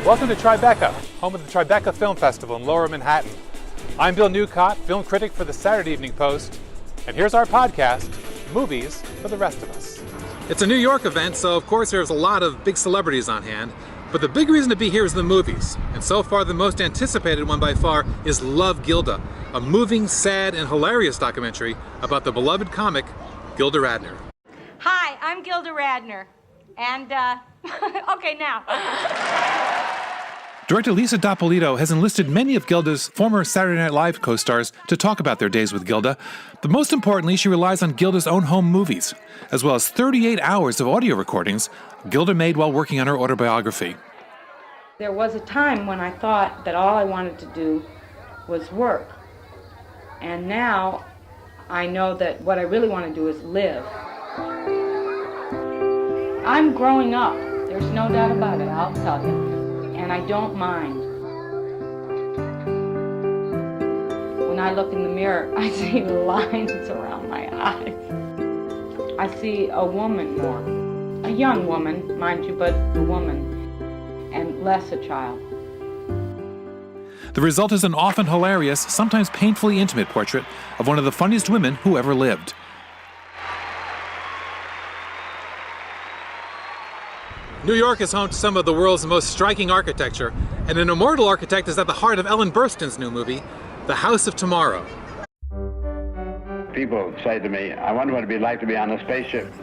Welcome to Tribeca, home of the Tribeca Film Festival in Lower Manhattan. I'm Bill Newcott, film critic for the Saturday Evening Post, and here's our podcast, Movies for the Rest of Us. It's a New York event, so of course there's a lot of big celebrities on hand, but the big reason to be here is the movies. And so far the most anticipated one by far is Love, Gilda, a moving, sad, and hilarious documentary about the beloved comic, Gilda Radner. Hi, I'm Gilda Radner, and, okay, now. Director Lisa D'Appolito has enlisted many of Gilda's former Saturday Night Live co-stars to talk about their days with Gilda, but most importantly, she relies on Gilda's own home movies, as well as 38 hours of audio recordings Gilda made while working on her autobiography. There was a time when I thought that all I wanted to do was work, and now I know that what I really want to do is live. I'm growing up, there's no doubt about it, I'll tell you. And I don't mind. When I look in the mirror, I see lines around my eyes. I see a woman more. A young woman, mind you, but a woman, and less a child. The result is an often hilarious, sometimes painfully intimate portrait of one of the funniest women who ever lived. New York is home to some of the world's most striking architecture, and an immortal architect is at the heart of Ellen Burstyn's new movie, The House of Tomorrow. People say to me, I wonder what it'd be like to be on a spaceship.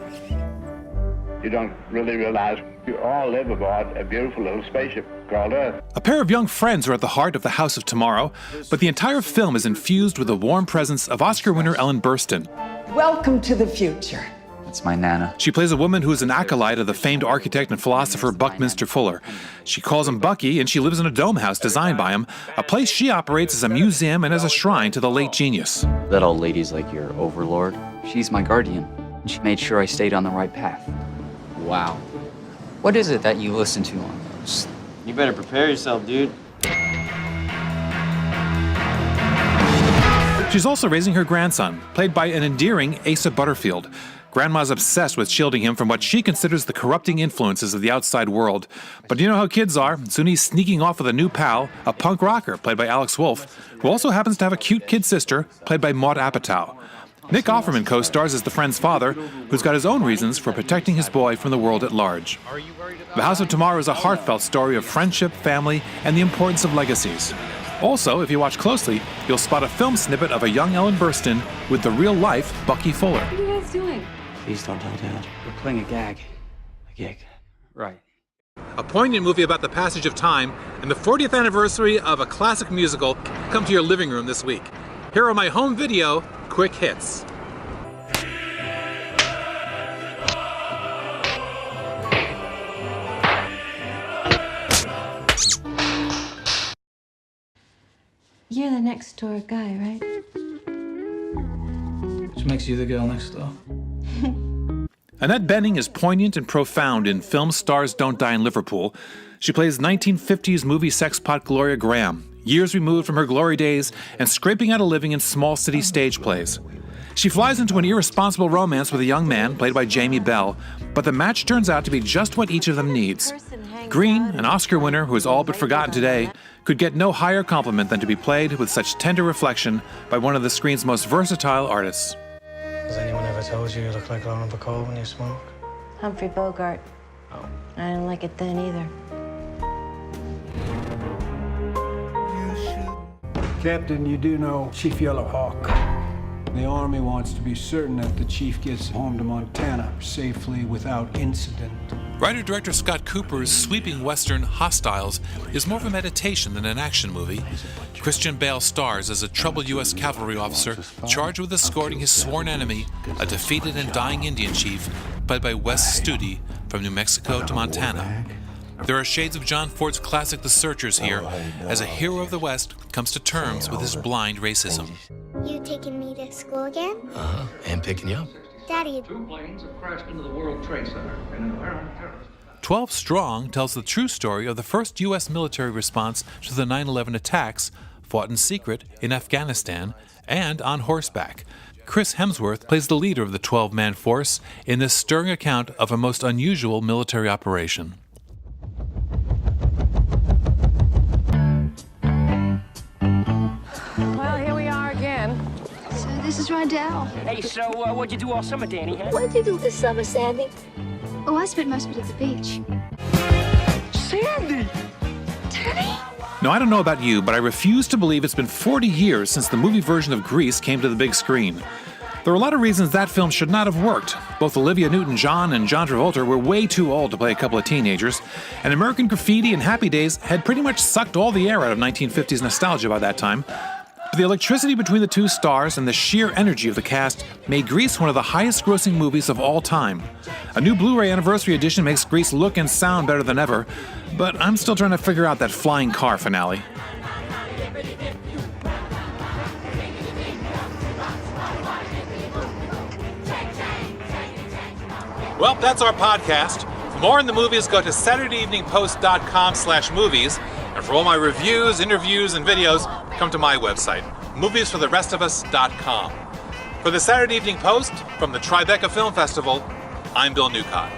You don't really realize you all live aboard a beautiful little spaceship called Earth. A pair of young friends are at the heart of The House of Tomorrow, but the entire film is infused with the warm presence of Oscar winner Ellen Burstyn. Welcome to the future. It's my Nana. She plays a woman who is an acolyte of the famed architect and philosopher Buckminster Fuller. She calls him Bucky, and she lives in a dome house designed by him, a place she operates as a museum and as a shrine to the late genius. That old lady's like your overlord. She's my guardian. She made sure I stayed on the right path. Wow. What is it that you listen to on those? You better prepare yourself, dude. She's also raising her grandson, played by an endearing Asa Butterfield. Grandma's obsessed with shielding him from what she considers the corrupting influences of the outside world. But you know how kids are. Soon he's sneaking off with a new pal, a punk rocker, played by Alex Wolff, who also happens to have a cute kid sister, played by Maud Apatow. Nick Offerman co-stars as the friend's father, who's got his own reasons for protecting his boy from the world at large. The House of Tomorrow is a heartfelt story of friendship, family, and the importance of legacies. Also, if you watch closely, you'll spot a film snippet of a young Ellen Burstyn with the real-life Bucky Fuller. What are you guys doing? Please don't tell Dad. We're playing a gag. A gig. Right. A poignant movie about the passage of time and the 40th anniversary of a classic musical come to your living room this week. Here are my home video quick hits. You're the next door guy, right? Which makes you the girl next door. Annette Bening is poignant and profound in Film Stars Don't Die in Liverpool. She plays 1950s movie sexpot Gloria Graham, years removed from her glory days and scraping out a living in small city stage plays. She flies into an irresponsible romance with a young man, played by Jamie Bell, but the match turns out to be just what each of them needs. Green, an Oscar winner who is all but forgotten today, could get no higher compliment than to be played with such tender reflection by one of the screen's most versatile artists. Has anyone ever told you look like Lauren Bacall when you smoke? Humphrey Bogart. Oh. I didn't like it then either. Captain, you do know Chief Yellow Hawk. The Army wants to be certain that the Chief gets home to Montana safely without incident. Writer-director Scott Cooper's sweeping western Hostiles is more of a meditation than an action movie. Christian Bale stars as a troubled U.S. cavalry officer charged with escorting his sworn enemy, a defeated and dying Indian chief, played by Wes Studi, from New Mexico to Montana. There are shades of John Ford's classic The Searchers here, as a hero of the West comes to terms with his blind racism. You taking me to school again? Uh-huh, and picking you up. Daddy. 2 planes have crashed into the World Trade Center and in apparent terror. 12 Strong tells the true story of the first U.S. military response to the 9/11 attacks, fought in secret in Afghanistan and on horseback. Chris Hemsworth plays the leader of the 12-man force in this stirring account of a most unusual military operation. Adele. Hey, so what'd you do all summer, Danny, huh? What'd you do this summer, Sandy? Oh, I spent most of it at the beach. Sandy! Danny? Now, I don't know about you, but I refuse to believe it's been 40 years since the movie version of Grease came to the big screen. There are a lot of reasons that film should not have worked. Both Olivia Newton-John and John Travolta were way too old to play a couple of teenagers, and American Graffiti and Happy Days had pretty much sucked all the air out of 1950s nostalgia by that time. But the electricity between the two stars and the sheer energy of the cast made Grease one of the highest-grossing movies of all time. A new Blu-ray anniversary edition makes Grease look and sound better than ever, but I'm still trying to figure out that flying car finale. Well, that's our podcast. For more in the movies, go to SaturdayEveningPost.com/movies. And for all my reviews, interviews, and videos, come to my website, moviesfortherestofus.com. For the Saturday Evening Post, from the Tribeca Film Festival, I'm Bill Newcott.